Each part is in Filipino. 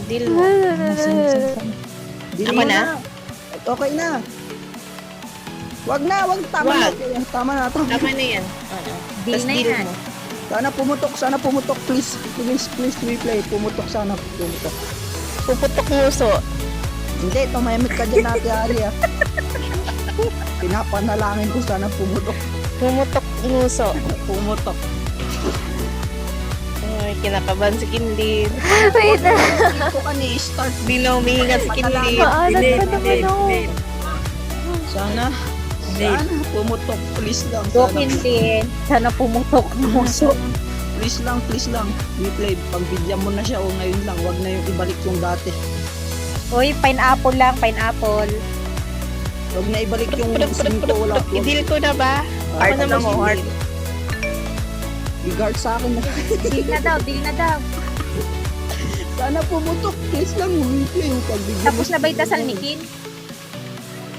Deal mo. Dili Ako mo na? Okay na. Wag na, wag. Tama na. Wag. Tama na. Tama na yan. Oo. Deal Tas na deal yan. mo. Sana pumutok. Please, replay. Pumutok sana. Pumutok. Puputok nguso. Hindi, tumahimik ka dyan natin, Ari, ah. Pinapanalangin ko sana pumutok. Pumutok nguso. Pumutok. Ay, kinakabahan si Kinlin. Wait na. Ito ka ni-start. Di na umihingat si Kinlin. Maalat pa naman ako. Sana pumutok. Please lang. Dokin din. Sana pumutok ng muso. Please lang. Replay. Pagbigyan mo na siya o ngayon lang. Wag na yung ibalik yung dati. Uy, pineapple lang, pineapple. Wag na ibalik yung sinto. Wala. I-deal ko na ba? Heart Ako na lang, mag-deal. heart. I-guard sa akin na. Deal na daw. Sana pumutok. Please lang. Replay. Pagbigyan Tapos na ba yung dasal ni Kin?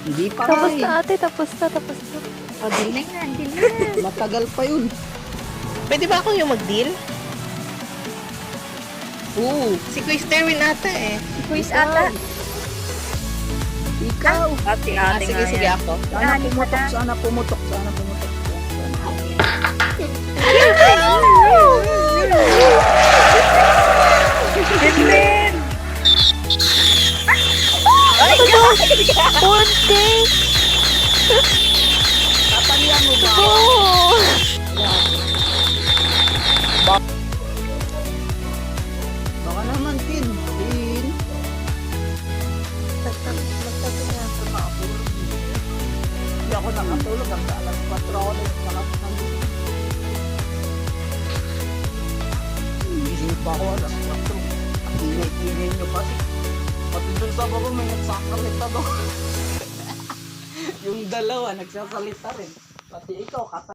Hindi pa Tapos nga na ate, tapos na. O, deal na yan. Matagal pa yun. Pwede ba ako yung mag-deal? Oo. Si Quiz Terwin ata eh. Quiz ata. Ikaw. Sige ako. Sana pumutok. Kinlin! Punti! Tatalian mo ba? Oo! Baka naman, Tin. Hindi ako nakatulog. Ang alas 4 ako nakatulog. Gising pa ako alas 4. Ang ingay nyo pa. Pati dun sa baba may nagsasalita doon. Yung dalawa nagsasalita rin. Pati ikaw,